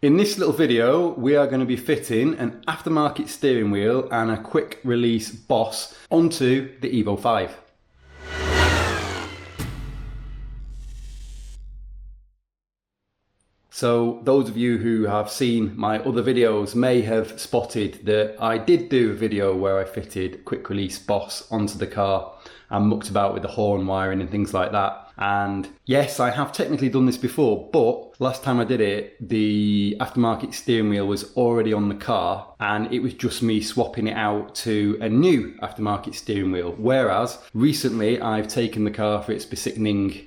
In this little video, we are going to be fitting an aftermarket steering wheel and a quick release Boss onto the Evo 5. So those of you who have seen my other videos may have spotted that I did do a video where I fitted quick release Boss onto the car and mucked about with the horn wiring and things like that. And yes, I have technically done this before, but last time I did it, the aftermarket steering wheel was already on the car and it was just me swapping it out to a new aftermarket steering wheel. Whereas recently I've taken the car for its besikning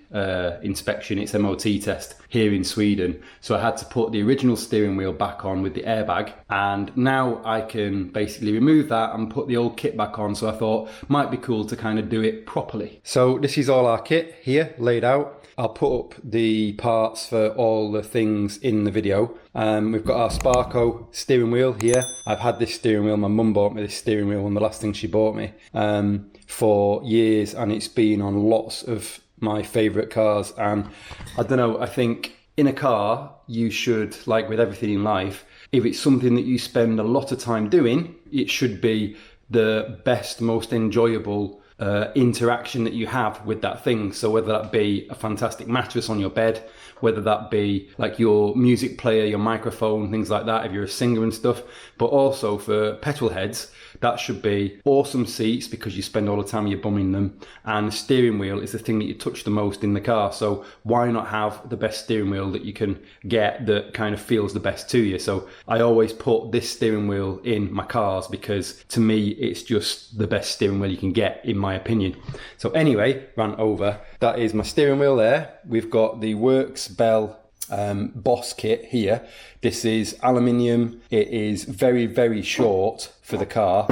inspection, its MOT test here in Sweden. So I had to put the original steering wheel back on with the airbag, and now I can basically remove that and put the old kit back on. So I thought might be cool to kind of do it properly. So this is all our kit here laid out. I'll put up the parts for all the things in the video. We've got our Sparco steering wheel here. I've had this steering wheel, my mum bought me this steering wheel, and the last thing she bought me for years, and it's been on lots of my favourite cars. And I don't know, I think in a car you should, like with everything in life, if it's something that you spend a lot of time doing, it should be the best, most enjoyable interaction that you have with that thing. So whether that be a fantastic mattress on your bed, whether that be like your music player, your microphone, things like that, if you're a singer and stuff, but also for petrol heads, that should be awesome seats because you spend all the time you're bumming them, and the steering wheel is the thing that you touch the most in the car. So why not have the best steering wheel that you can get that kind of feels the best to you? So I always put this steering wheel in my cars because to me it's just the best steering wheel you can get, in my opinion. So anyway, ran over. That is my steering wheel there. We've got the Works Bell Boss kit here. This is aluminium. It is very, very short for the car.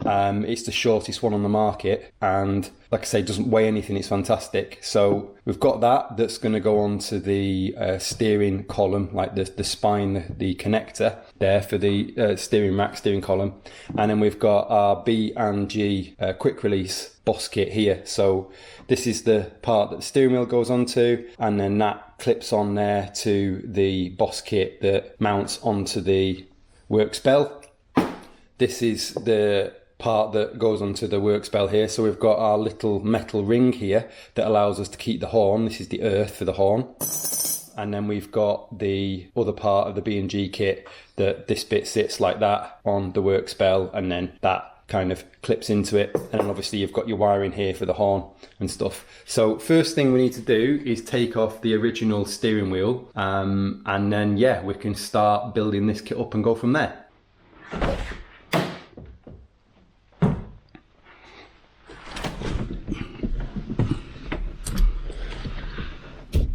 It's the shortest one on the market, and like I say, it doesn't weigh anything. It's fantastic. So we've got that's going to go onto the steering column, like the spine, the connector there for the steering rack, steering column. And then we've got our B and G quick release Boss kit here. So this is the part that the steering wheel goes onto, and then that clips on there to the Boss kit that mounts onto the Works Bell. This is the part that goes onto the Works Bell here. So we've got our little metal ring here that allows us to keep the horn. This is the earth for the horn. And then we've got the other part of the B&G kit that this bit sits like that on the Works Bell, and then that kind of clips into it. And then obviously you've got your wiring here for the horn and stuff. So first thing we need to do is take off the original steering wheel, and then yeah, we can start building this kit up and go from there.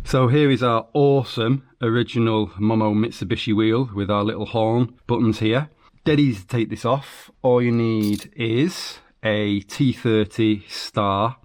So here is our awesome original Momo Mitsubishi wheel with our little horn buttons here. Dead easy to take this off. All you need is a T30 star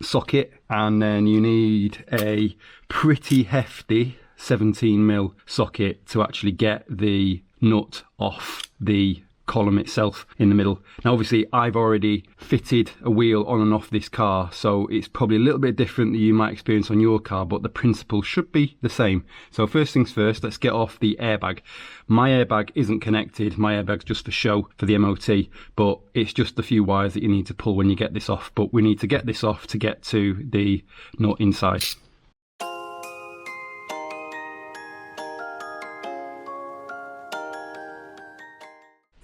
socket, and then you need a pretty hefty 17mm socket to actually get the nut off the column itself in the middle. Now obviously I've already fitted a wheel on and off this car, so it's probably a little bit different than you might experience on your car, but the principle should be the same. So first things first, let's get off the airbag. My airbag isn't connected, my airbag's just for show for the MOT, but it's just a few wires that you need to pull when you get this off. But we need to get this off to get to the nut inside.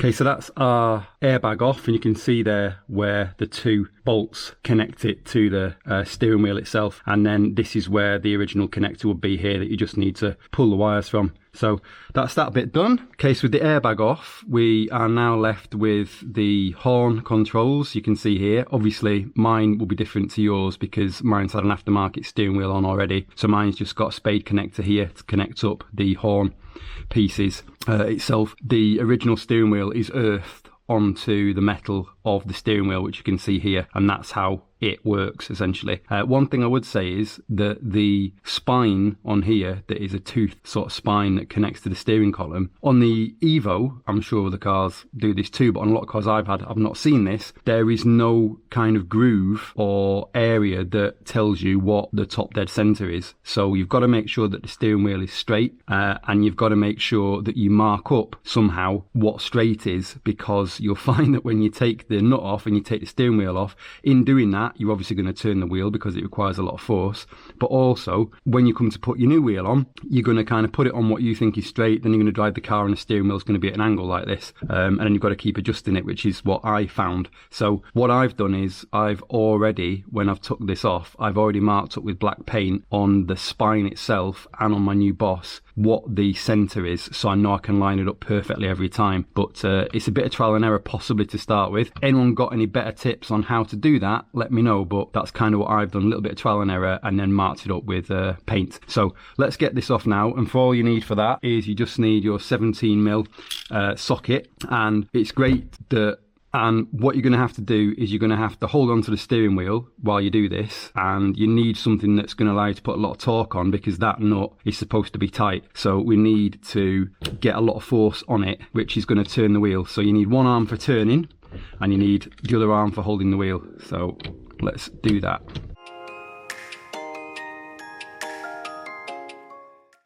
Okay, so that's our airbag off, and you can see there where the two bolts connect it to the steering wheel itself, and then this is where the original connector would be here that you just need to pull the wires from. So that's that bit done. Okay, so with the airbag off, we are now left with the horn controls. You can see here, obviously mine will be different to yours because mine's had an aftermarket steering wheel on already. So mine's just got a spade connector here to connect up the horn pieces itself. The original steering wheel is earthed onto the metal of the steering wheel, which you can see here, and that's how it works essentially. One thing I would say is that the spine on here, that is a tooth sort of spine that connects to the steering column, on the Evo, I'm sure the cars do this too, but on a lot of cars I've had, I've not seen this. There is no kind of groove or area that tells you what the top dead center is. So you've got to make sure that the steering wheel is straight, and you've got to make sure that you mark up somehow what straight is, because you'll find that when you take the nut off and you take the steering wheel off, in doing that you're obviously going to turn the wheel because it requires a lot of force, but also when you come to put your new wheel on, you're going to kind of put it on what you think is straight, then you're going to drive the car and the steering wheel is going to be at an angle like this, and then you've got to keep adjusting it, which is what I found. So what I've done is I've already, when I've took this off, I've already marked up with black paint on the spine itself and on my new Boss what the center is, so I know I can line it up perfectly every time. But it's a bit of trial and error possibly to start with. Anyone got any better tips on how to do that, let me know, but that's kind of what I've done, a little bit of trial and error, and then marked it up with paint. So let's get this off now, and for all you need for that is you just need your 17mm socket, and it's great that. And what you're going to have to do is you're going to have to hold on to the steering wheel while you do this, and you need something that's going to allow you to put a lot of torque on, because that nut is supposed to be tight. So we need to get a lot of force on it, which is going to turn the wheel. So you need one arm for turning and you need the other arm for holding the wheel. So let's do that.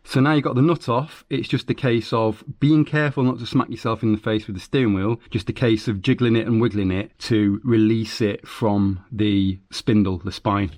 So now you've got the nut off, it's just a case of being careful not to smack yourself in the face with the steering wheel, just a case of jiggling it and wiggling it to release it from the spindle, the spine.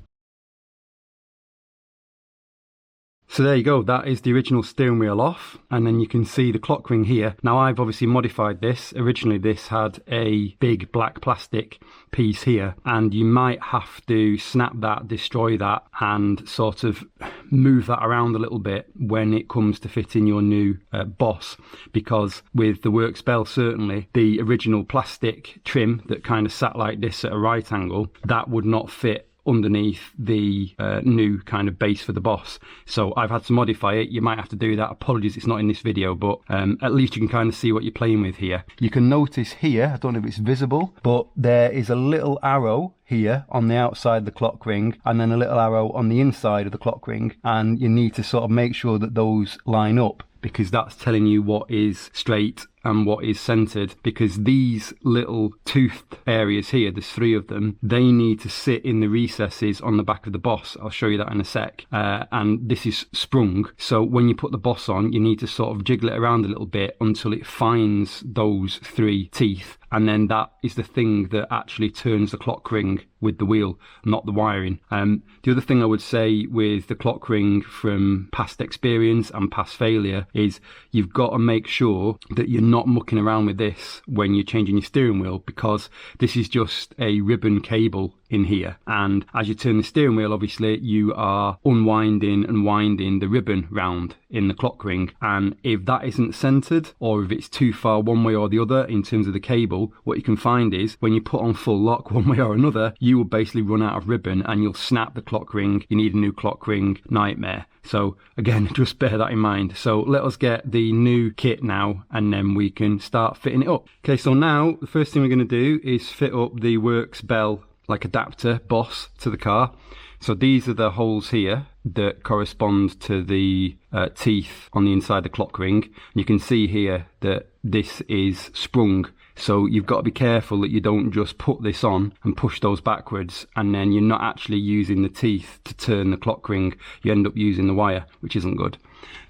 So there you go, that is the original steering wheel off, and then you can see the clock ring here. Now I've obviously modified this. Originally this had a big black plastic piece here, and you might have to snap that, destroy that, and sort of move that around a little bit when it comes to fitting your new Boss, because with the Works bell, certainly the original plastic trim that kind of sat like this at a right angle, that would not fit underneath the new kind of base for the Boss. So I've had to modify it. You might have to do that. Apologies, it's not in this video, but at least you can kind of see what you're playing with here. You can notice here, I don't know if it's visible, but there is a little arrow here on the outside of the clock ring, and then a little arrow on the inside of the clock ring, and you need to sort of make sure that those line up, because that's telling you what is straight and what is centered, because these little toothed areas here, there's 3 of them, they need to sit in the recesses on the back of the Boss. I'll show you that in a sec. And this is sprung, so when you put the Boss on, you need to sort of jiggle it around a little bit until it finds those 3 teeth, and then that is the thing that actually turns the clock ring with the wheel, not the wiring. The other thing I would say with the clock ring from past experience and past failure is you've got to make sure that you're not mucking around with this when you're changing your steering wheel, because this is just a ribbon cable in here, and as you turn the steering wheel, obviously you are unwinding and winding the ribbon round in the clock ring, and if that isn't centered, or if it's too far one way or the other in terms of the cable, what you can find is when you put on full lock one way or another, you will basically run out of ribbon and you'll snap the clock ring. You need a new clock ring, nightmare. So again, just bear that in mind. So let us get the new kit now, and then we can start fitting it up. Okay, so now the first thing we're going to do is fit up the Works bell like adapter Boss to the car. So these are the holes here that correspond to the teeth on the inside of the clock ring. You can see here that this is sprung, so you've got to be careful that you don't just put this on and push those backwards, and then you're not actually using the teeth to turn the clock ring. You end up using the wire, which isn't good.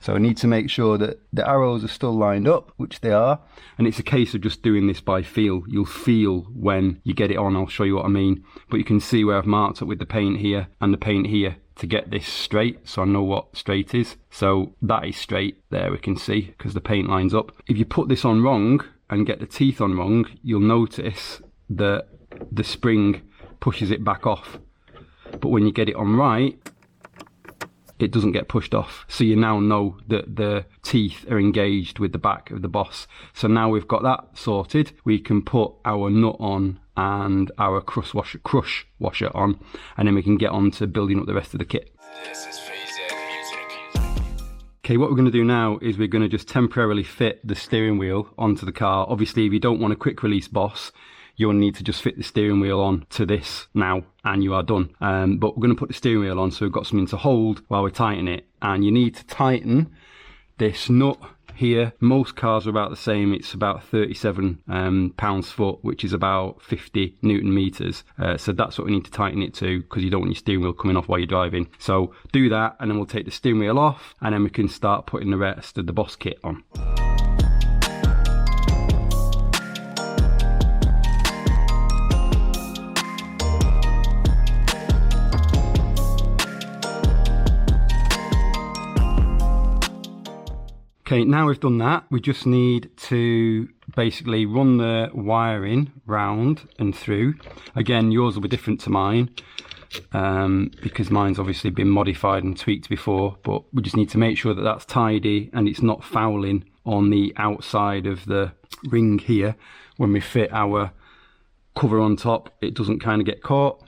So I need to make sure that the arrows are still lined up, which they are, and it's a case of just doing this by feel. You'll feel when you get it on. I'll show you what I mean, but you can see where I've marked up with the paint here and the paint here to get this straight, so I know what straight is. So that is straight there, we can see, because the paint lines up. If you put this on wrong and get the teeth on wrong, you'll notice that the spring pushes it back off, but when you get it on right, it doesn't get pushed off. So you now know that the teeth are engaged with the back of the Boss. So now we've got that sorted, we can put our nut on and our crush washer on, and then we can get on to building up the rest of the kit. Okay, what we're going to do now is we're going to just temporarily fit the steering wheel onto the car. Obviously, if you don't want a quick release Boss, you'll need to just fit the steering wheel on to this now and you are done. But we're going to put the steering wheel on so we've got something to hold while we tighten it. And you need to tighten this nut here. Most cars are about the same. It's about 37 pounds-foot, which is about 50 Newton meters. So that's what we need to tighten it to, because you don't want your steering wheel coming off while you're driving. So do that, and then we'll take the steering wheel off, and then we can start putting the rest of the Boss kit on. Okay, now we've done that, we just need to basically run the wiring round and through. Again, yours will be different to mine, because mine's obviously been modified and tweaked before, but we just need to make sure that that's tidy and it's not fouling on the outside of the ring here. When we fit our cover on top, it doesn't kind of get caught.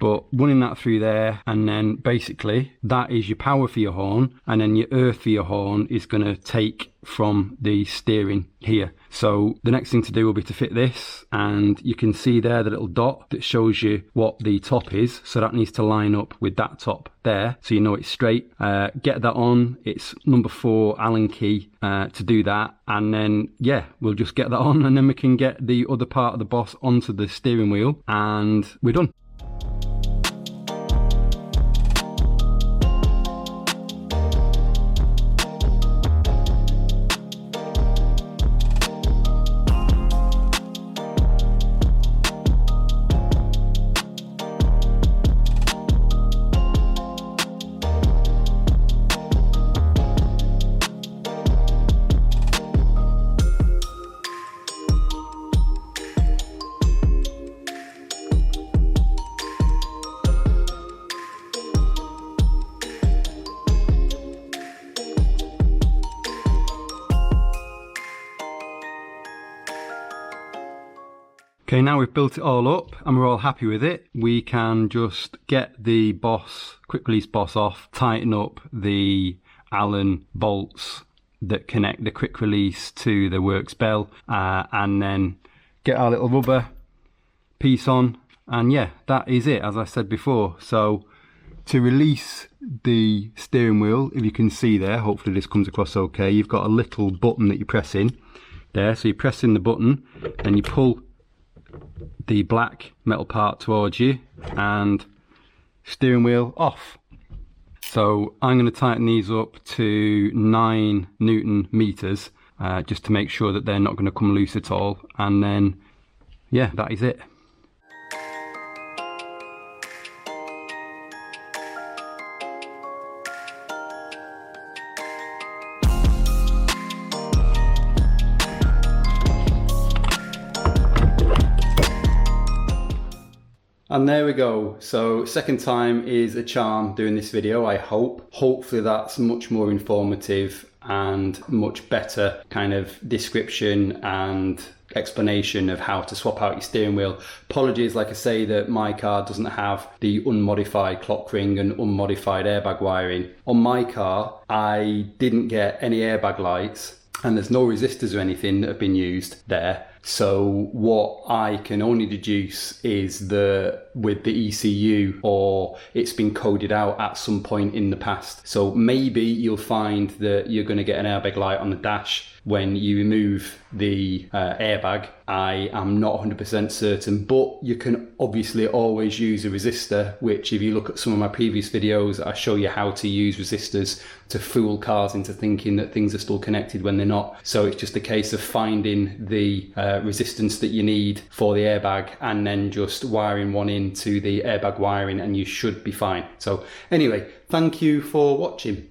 But running that through there, and then basically that is your power for your horn, and then your earth for your horn is going to take from the steering here. So the next thing to do will be to fit this, and you can see there the little dot that shows you what the top is, so that needs to line up with that top there so you know it's straight. Get that on. It's number 4 Allen key to do that, and then yeah, we'll just get that on, and then we can get the other part of the Boss onto the steering wheel and we're done. Okay, now we've built it all up and we're all happy with it, we can just get the Boss, quick release Boss off, tighten up the Allen bolts that connect the quick release to the works bell, and then get our little rubber piece on, and yeah, that is it, as I said before. So to release the steering wheel, if you can see there, hopefully this comes across okay, you've got a little button that you press in there, so you press in the button and you pull the black metal part towards you and steering wheel off. So I'm going to tighten these up to 9 Newton meters just to make sure that they're not going to come loose at all, and then yeah, that is it. And there we go. So second time is a charm doing this video, I hope. Hopefully that's much more informative and much better kind of description and explanation of how to swap out your steering wheel. Apologies, like I say, that my car doesn't have the unmodified clock ring and unmodified airbag wiring. On my car, I didn't get any airbag lights and there's no resistors or anything that have been used there. So what I can only deduce is that with the ECU, or it's been coded out at some point in the past. So maybe you'll find that you're going to get an airbag light on the dash when you remove the airbag. I am not 100% certain, but you can obviously always use a resistor, which if you look at some of my previous videos, I show you how to use resistors to fool cars into thinking that things are still connected when they're not. So it's just a case of finding the resistance that you need for the airbag and then just wiring one into the airbag wiring and you should be fine. So anyway, thank you for watching.